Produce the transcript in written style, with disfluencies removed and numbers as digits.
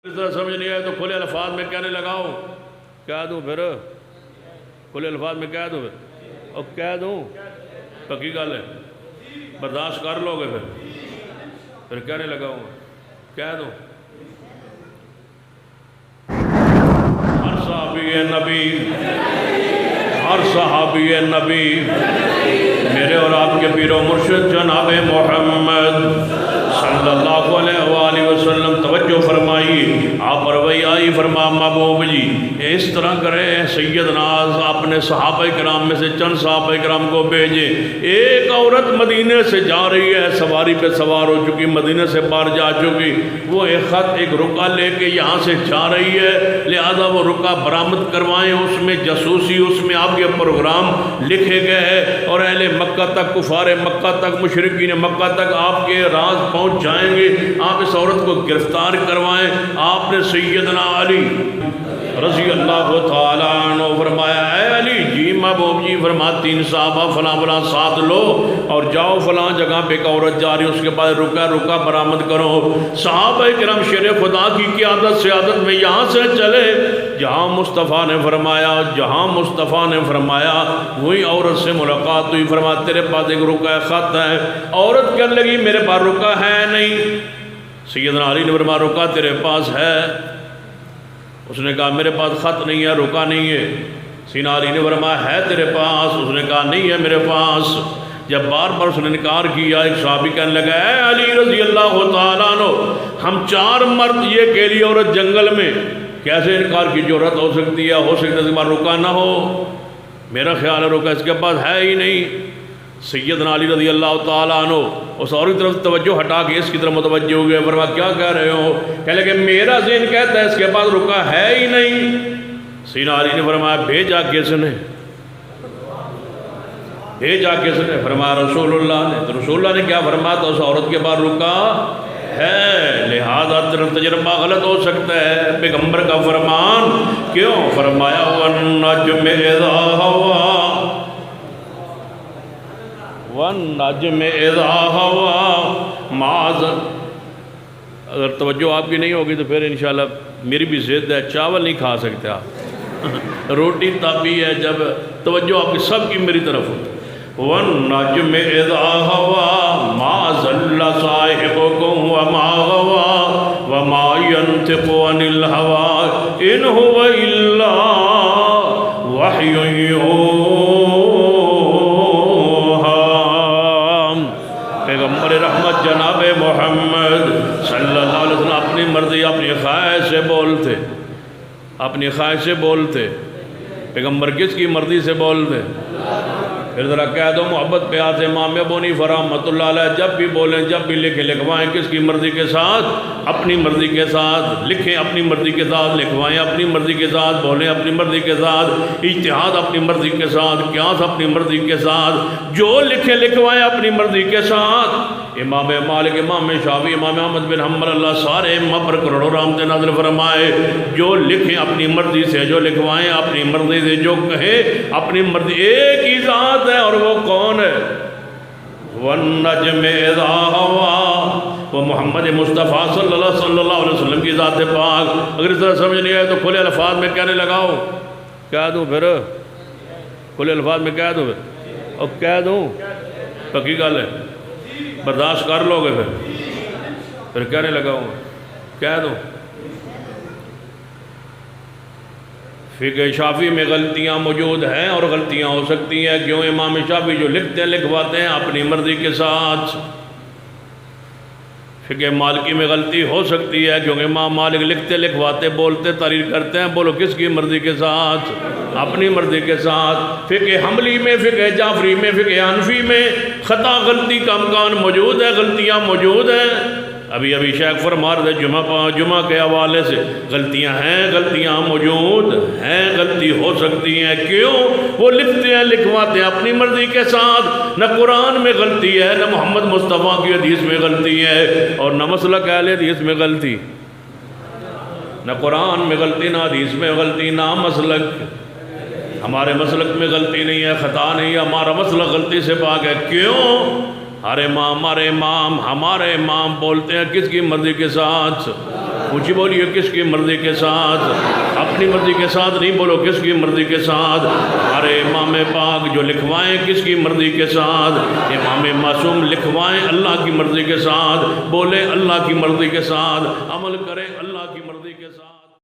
اس طرح سمجھ نہیں آئے تو کھلے الفاظ میں کہنے لگاؤ، کہہ دوں پھر کھلے الفاظ میں کہہ دوں پھر اور کہہ دوں پکی گل ہے، برداشت کر لو گے پھر کہنے لگاؤں کہہ دوں۔ ہر صحابی نبی میرے اور آپ کے پیر و مرشد جناب محمد صلی اللہ علیہ وآلہ وسلم توجہ فرمائی، آپ پر وہی آئی، فرما محبوب جی اس طرح کریں سیدنا اپنے صحابہ کرام میں سے چند صحابہ کرام کو بھیجے، ایک عورت مدینے سے جا رہی ہے، سواری پہ سوار ہو چکی، مدینے سے باہر جا چکی، وہ ایک خط ایک رکا لے کے یہاں سے جا رہی ہے، لہذا وہ رکا برآمد کروائیں، اس میں جاسوسی، اس میں آپ کے پروگرام لکھے گئے ہیں اور اہل مکہ تک، کفار مکہ تک، مشرکین مکہ تک آپ کے راز پہنچ جائیں گے، آپ اس عورت کو گرفتار کروائیں۔ آپ نے سیدنا علی رضی اللہ تعالیٰ عنہ فرمایا، اے علی جی محبوب جی، فرما تین صحابہ فلاں فلاں ساتھ لو اور جاؤ فلاں جگہ پہ ایک عورت جا رہی، اس کے بعد رکا برآمد کرو۔ صحابہ کرام شیر خدا کی قیادت سیادت میں یہاں سے چلے، جہاں مصطفیٰ نے فرمایا وہی عورت سے ملاقات ہوئی، فرما تیرے پاس ایک رکا خط ہے، عورت کہنے لگی میرے پاس رکا ہے نہیں، سیدنا علی نے فرمایا رکا تیرے پاس ہے، اس نے کہا میرے پاس خط نہیں ہے، رکا نہیں ہے، سیدنا علی نے فرمایا ہے تیرے پاس، اس نے کہا نہیں ہے میرے پاس۔ جب بار بار اس نے انکار کیا، ایک صحابی کہنے لگا اے علی رضی اللہ تعالیٰ عنہ، ہم چار مرد یہ کہہ رہی عورت جنگل میں کیسے انکار کی جرات ہو سکتی ہے، ہو سکتا ہے اس کے بعد رکا نہ ہو، میرا خیال ہے رکا اس کے پاس ہے ہی نہیں۔ سیدنا علی رضی اللہ تعالیٰ عنہ اس اور کی طرف توجہ ہٹا کے اس کی طرف متوجہ ہو گئے، فرمایا کیا کہہ رہے ہو؟ کہنے لگے میرا ذہن کہتا ہے اس کے پاس رکا ہے ہی نہیں۔ سیدنا علی نے فرمایا بھیجا کس نے؟ فرمایا رسول اللہ نے۔ تو رسول اللہ نے کیا فرمایا؟ تو اس عورت کے بعد رکا ہے، لہذا تیرا تجربہ غلط ہو سکتا ہے، پیغمبر کا فرمان کیوں؟ فرمایا وَالنَّجْمِ إِذَا هَوَىٰ وَالنَّجْمِ إِذَا هَوَىٰ معاذ۔ اگر توجہ آپ کی نہیں ہوگی تو پھر انشاءاللہ میری بھی ضد ہے، چاول نہیں کھا سکتے آپ، روٹی تابی ہے جب توجہ آپ کی سب کی میری طرف ہوتی۔ وَالنَّجْمِ إِذَا هَوَىٰ مَا ضَلَّ صَاحِبُكُمْ وَمَا غَوَىٰ وَمَا يَنطِقُ عَنِ الْهَوَىٰ إِنْ هُوَ إِلَّا وَحْيٌ پیغمبر رحمت جناب محمد صلی اللہ علیہ وسلم اپنی مرضی اپنی خواہش سے بولتے، پیغمبر کس کی مرضی سے بولتے؟ پھر ذرا کہہ دو محبت پہ آتے، امام ابو حنیفہ رحمۃ اللہ علیہ جب بھی بولیں جب بھی لکھوائیں کس کی مرضی کے ساتھ؟ اپنی مرضی کے ساتھ لکھیں، اپنی مرضی کے ساتھ لکھوائیں، اپنی مرضی کے ساتھ بولیں، اپنی مرضی کے ساتھ اجتہاد، اپنی مرضی کے ساتھ قیاس، اپنی مرضی کے ساتھ جو لکھیں لکھوائیں اپنی مرضی کے ساتھ۔ امام مالک، امام شافعی، امام احمد بن حنبل اللہ سارے امام پر کروڑوں رحمتیں نازل فرمائے، جو لکھیں اپنی مرضی سے، جو لکھوائیں اپنی مرضی سے، جو کہیں اپنی مرضی، ایک ہی ذات ہے اور وہ کون ہے؟ وَالنَّجْمِ إِذَا هَوَىٰ، وہ محمد مصطفیٰ صلی اللہ علیہ وسلم کی ذات پاک۔ اگر اس طرح سمجھ نہیں آئے تو کھلے الفاظ میں کہنے لگاؤ، کہہ دوں پھر کھلے الفاظ میں کہہ دوں پھر اور کہہ دوں پکی گل ہے، برداشت کر لو گے پھر کہنے لگاؤں کہہ دوں۔ فقہ شافعی میں غلطیاں موجود ہیں اور غلطیاں ہو سکتی ہیں، کیوں؟ امام شافعی جو لکھتے ہیں لکھواتے ہیں اپنی مرضی کے ساتھ۔ فقہ مالکی میں غلطی ہو سکتی ہے کیونکہ امام مالک لکھتے لکھواتے بولتے تحریر کرتے ہیں، بولو کس کی مرضی کے ساتھ؟ اپنی مرضی کے ساتھ۔ فقہ حنبلی میں، فقہ جعفری میں، فقہ حنفی میں خطا غلطی کا امکان موجود ہے، غلطیاں موجود ہیں۔ ابھی شیخ فرما رہے تھے جمعہ کے حوالے سے غلطیاں ہیں، غلطیاں موجود ہیں، غلطی ہو سکتی ہیں، کیوں؟ وہ لکھتے ہیں لکھواتے ہیں اپنی مرضی کے ساتھ، نہ قرآن میں غلطی ہے، نہ محمد مصطفیٰ کی حدیث میں غلطی ہے، اور نہ مسلک اہل حدیث میں غلطی، نہ قرآن میں غلطی، نہ حدیث میں غلطی، نہ مسلک، ہمارے مسلک میں غلطی نہیں ہے، خطا نہیں ہے، ہمارا مسلک غلطی سے پاک ہے، کیوں؟ ہمارے امام بولتے ہیں کس کی مرضی کے ساتھ؟ اونچی بولیے کس کی مرضی کے ساتھ؟ اپنی مرضی کے ساتھ نہیں بولو، کس کی مرضی کے ساتھ؟ ارے امام پاک جو لکھوائیں کس کی مرضی کے ساتھ؟ امام معصوم لکھوائیں اللہ کی مرضی کے ساتھ، بولے اللہ کی مرضی کے ساتھ، عمل کریں اللہ کی مرضی کے ساتھ۔